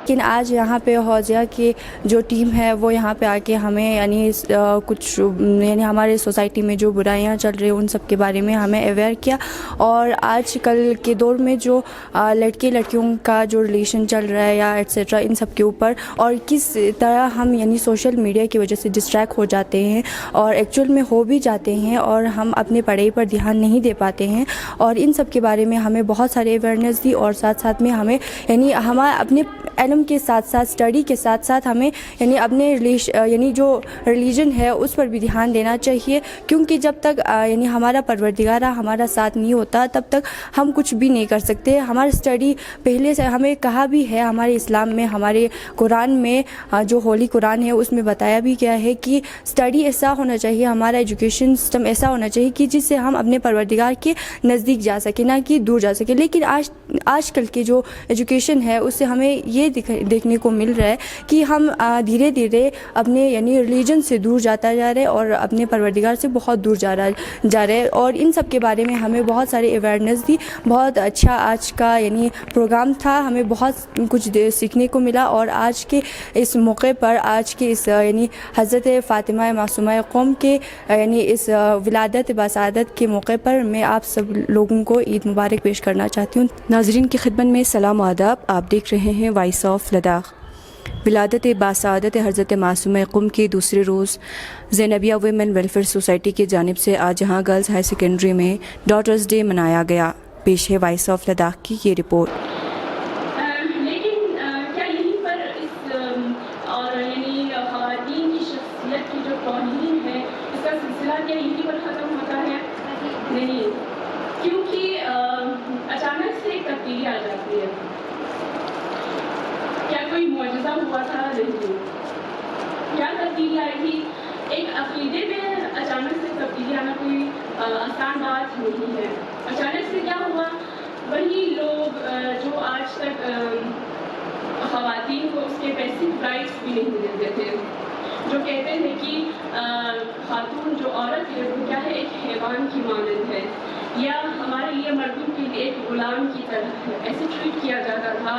لیکن آج یہاں پہ حوضیہ کی جو ٹیم ہے وہ یہاں پہ آ کے ہمیں یعنی کچھ یعنی ہمارے سوسائٹی میں جو برائیاں چل رہی ہیں ان سب کے بارے میں ہمیں اویئر کیا. اور آج کل کے دور میں جو لڑکے لڑکیوں کا جو ریلیشن چل رہا ہے یا ایٹسیٹرا ان سب کے اوپر اور کس طرح ہم یعنی سوشل میڈیا کی وجہ سے ڈسٹریکٹ ہو جاتے ہیں اور ایکچوئل میں ہو بھی جاتے ہیں اور ہم اپنے پڑھائی پر دھیان نہیں دے پاتے ہیں, اور ان سب کے بارے میں ہمیں بہت سارے اویئرنیس دی. اور ساتھ ساتھ میں ہمیں یعنی ہمارا اپنے علم کے ساتھ ساتھ اسٹڈی کے ساتھ ساتھ ہمیں یعنی اپنے یعنی جو ریلیجن ہے اس پر بھی دھیان دینا چاہیے, کیونکہ جب تک یعنی ہمارا پروردگارہ ہمارا ساتھ نہیں ہوتا تب تک ہم کچھ بھی نہیں کر سکتے. ہمارا اسٹڈی پہلے سے ہمیں کہا بھی ہے ہمارے اسلام میں, ہمارے قرآن میں جو ہولی قرآن ہے اس میں بتایا بھی گیا ہے کہ اسٹڈی ایسا ہونا چاہیے, ہمارا ایجوکیشن سسٹم ایسا ہونا چاہیے کہ جس سے ہم اپنے پروردگار کے نزدیک جا سکیں نہ کہ دور جا سکیں. لیکن آج کل کی جو ایجوکیشن ہے اس سے ہمیں یہ دیکھنے کو مل رہا ہے کہ ہم دھیرے دھیرے اپنے یعنی ریلیجن سے دور جاتا جا رہے اور اپنے پروردگار سے بہت دور جا رہے. اور ان سب کے بارے میں ہمیں بہت سارے اویئرنیس دی. بہت اچھا آج کا یعنی پروگرام تھا, ہمیں بہت کچھ سیکھنے کو ملا. اور آج کے اس موقع پر آج کے اس یعنی حضرت فاطمہ معصومہ قوم کے یعنی اس ولادت باسعادت کے موقع پر میں آپ سب لوگوں کو عید مبارک پیش کرنا چاہتی ہوں. ناظرین کی خدمت میں سلام و آداب. آپ دیکھ رہے ہیں وائس آف لداخ. ولادت باسعادت حضرت معصومہ قم کے دوسرے روز زینبیہ ویمن ویلفیئر سوسائٹی کی جانب سے آج یہاں گرلز ہائی سیکنڈری میں ڈاٹرز ڈے منایا گیا. پیش ہے وائس آف لداخ کی یہ رپورٹ. لیکن کیا یہیں پر اس اور یعنی خواتین کی شخصیت کی جو توہین ہے اس کا سلسلہ کیا یہیں پر ختم ہوتا ہے؟ نہیں, کیونکہ اچانک سے ایک تبدیلی آ جاتی ہے. کیا کوئی معجزہ ہوا تھا؟ نہیں. کیا تبدیلی آئی تھی؟ ایک عقیدے میں اچانک سے تبدیلی آنا کوئی آسان بات نہیں ہے. اچانک سے کیا ہوا؟ وہی لوگ جو آج تک خواتین کو اس کے بیسک رائٹس بھی نہیں دیتے تھے, جو کہتے ہیں کہ خاتون جو عورت ہے وہ کیا ہے, ایک حیوان کی مانند ہے, یا ہمارے لیے مردوں کے لیے ایک غلام کی طرح ہے, ایسے ٹریٹ کیا جاتا تھا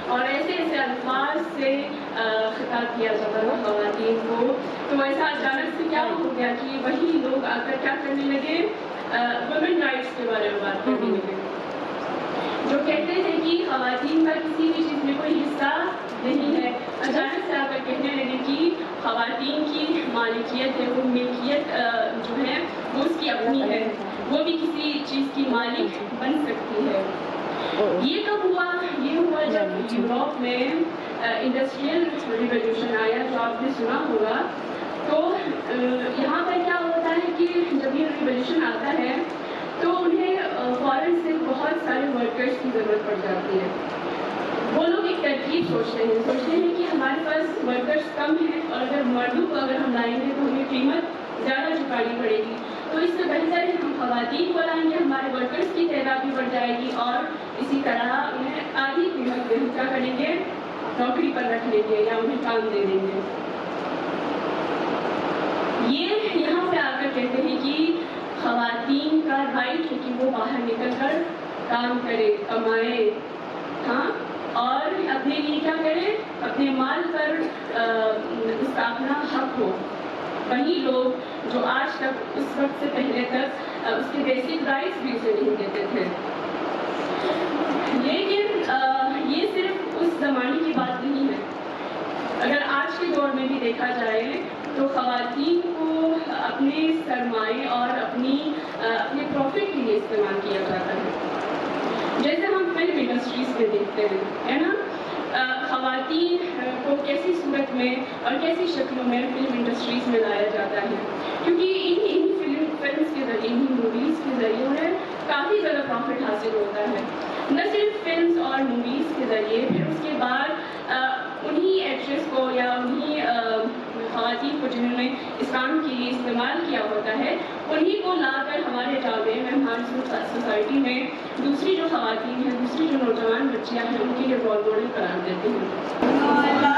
اور ایسے ایسے الفاظ سے خطاب کیا جاتا تھا خواتین کو. تو ایسا اچانک سے کیا ہو گیا کہ وہی لوگ آ کر کیا کرنے لگے, ویمن رائٹس کے بارے میں بات کرنے لگے, جو کہتے ہیں کہ خواتین کا کسی بھی چیز میں کوئی حصہ نہیں ہے. اچانک سے آ کر کہنے لگے کہ خواتین کی مالکیت ہے, وہ ملکیت جو ہے وہ اس کی اپنی ہے, وہ بھی کسی چیز کی مالک بن سکتی ہے. یہ کب ہوا؟ یہ ہوا جب یوروپ میں انڈسٹریل ریولیوشن آیا, جو آپ نے سنا ہوگا. تو یہاں پر کیا ہوتا ہے کہ جب یہ ریولیوشن آتا ہے تو انہیں فوراً سے بہت سارے ورکرز کی ضرورت پڑ جاتی ہے. وہ لوگ ایک ترکیب سوچتے ہیں کہ ہمارے پاس ورکرز کم ہیں اور اگر مردوں کو اگر ہم لائیں گے تو ہمیں قیمت زیادہ چکانی پڑے گی, تو اس سے بہتر ہے ہم خواتین کو لائیں گے, ہمارے ورکرز کی تعداد بھی بڑھ جائے گی اور اسی طرح انہیں آدھی قیمت میں ہم کیا کریں گے, نوکری پر رکھ لیں گے یا انہیں کام دے دیں گے. یہ یہاں پہ آ کر کہتے ہیں کہ خواتین کا رائٹ ہے کہ وہ باہر نکل کر کام کرے, کمائے, ہاں, اور اپنے لیے کیا کرے, اپنے مال پر اس کا اپنا حق ہو. وہی لوگ جو آج تک اس وقت سے پہلے تک اس کے بیسک رائٹس بھی اسے نہیں دیتے تھے. لیکن یہ صرف اس زمانے کی بات نہیں ہے. اگر آج کے دور میں بھی دیکھا جائے تو خواتین کو اپنے سرمایے اور اپنے پروفٹ کے لیے استعمال کیا جاتا ہے. جیسے ہم فلم انڈسٹریز میں دیکھتے ہیں, ہے نا, خواتین کو کیسی صورت میں اور کیسی شکلوں میں فلم انڈسٹریز میں لایا جاتا ہے, کیونکہ انہی فلمس کے ذریعے, انہی موویز کے ذریعے انہیں کافی زیادہ پروفٹ حاصل ہوتا ہے. نہ صرف فلمس اور موویز کے ذریعے, پھر اس کے بعد انہی ایکٹریس کو یا انہی خواتین کو جنہوں نے اس کام کے لیے استعمال کیا ہوتا ہے, انہی کو لا کر ہمارے جامعے میں, ہماری سوسائٹی میں دوسری جو خواتین ہیں, دوسری جو نوجوان بچیاں ہیں, ان کے لیے رول ماڈل قرار دیتے ہیں.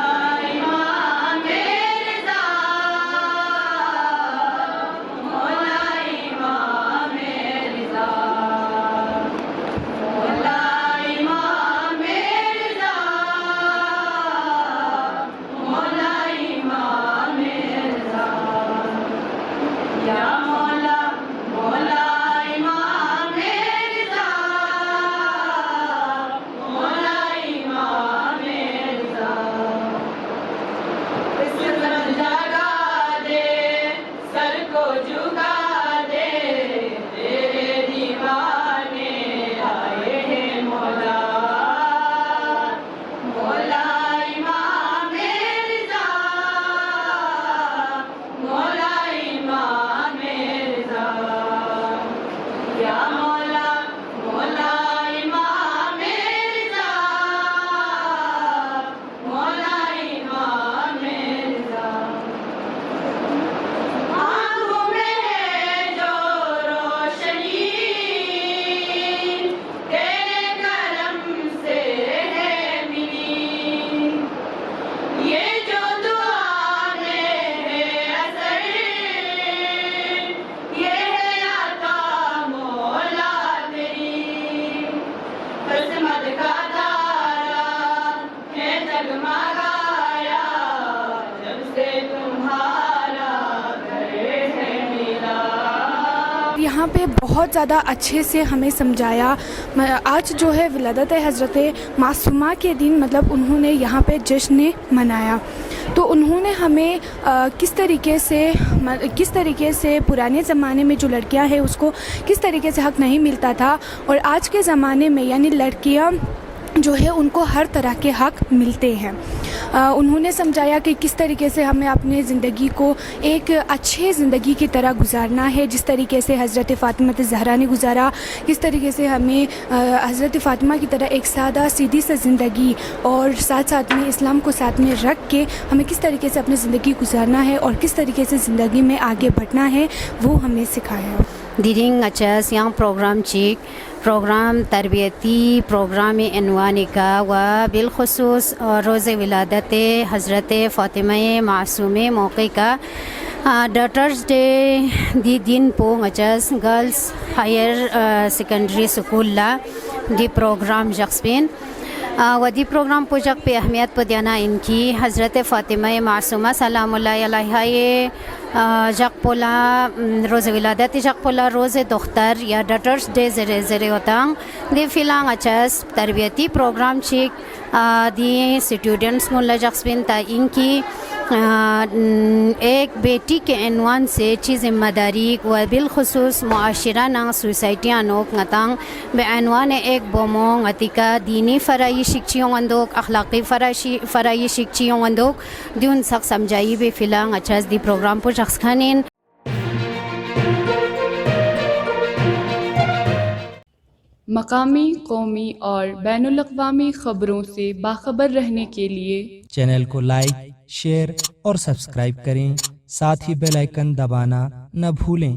یہاں پہ بہت زیادہ اچھے سے ہمیں سمجھایا. آج جو ہے ولادت حضرت معصومہ کے دن مطلب انہوں نے یہاں پہ جشن منایا, تو انہوں نے ہمیں کس طریقے سے پرانے زمانے میں جو لڑکیاں ہیں اس کو کس طریقے سے حق نہیں ملتا تھا, اور آج کے زمانے میں یعنی لڑکیاں جو ہے ان کو ہر طرح کے حق ملتے ہیں. انہوں نے سمجھایا کہ کس طریقے سے ہمیں اپنے زندگی کو ایک اچھے زندگی کی طرح گزارنا ہے, جس طریقے سے حضرت فاطمہ زہرا نے گزارا, کس طریقے سے ہمیں حضرت فاطمہ کی طرح ایک سادہ سیدھی سے زندگی اور ساتھ میں اسلام کو ساتھ میں رکھ کے ہمیں کس طریقے سے اپنی زندگی گزارنا ہے اور کس طریقے سے زندگی میں آگے بڑھنا ہے, وہ ہمیں سکھایا. دیرینگ اچھاس یہاں پروگرام تربیتی پروگرام عنوان کا و بالخصوص روز ولادت حضرت فاطمہ معصومہ موقع کا ڈاٹرز ڈے دی دن پو اچھاس گرلز ہائر سیکنڈری اسکول لا دی پروگرام جخصبین و دی پروگرام پوجک پہ اہمیت پہ دینا ان کی حضرت فاطمہ معصومہ سلام اللہ علیہ جق پولا روز ولادت جق پولا روز دختر یا ڈاٹرز ڈے زیر ہوتاں دی فیلانگ اچھاس تربیتی پروگرام چیک دی اسٹوڈنٹس مولا جخصبین تا ان کی ایک بیٹی کے عنوان سے چی ذمہ داری و بالخصوص معاشرہ نہ سوسائٹیاں نوک نتانگ بے عنوان ایک بومونگ اتیکا دینی فرائی شکچیوں اندوک اخلاقی فرائی شکچیوں اندوک دیون سخت سمجھائی بے فلانگ اچھاس دی پروگرام پر شخص خانین. مقامی، قومی اور بین الاقوامی خبروں سے باخبر رہنے کے لیے چینل کو لائک، شیئر اور سبسکرائب کریں. ساتھ ہی بیل آئیکن دبانا نہ بھولیں.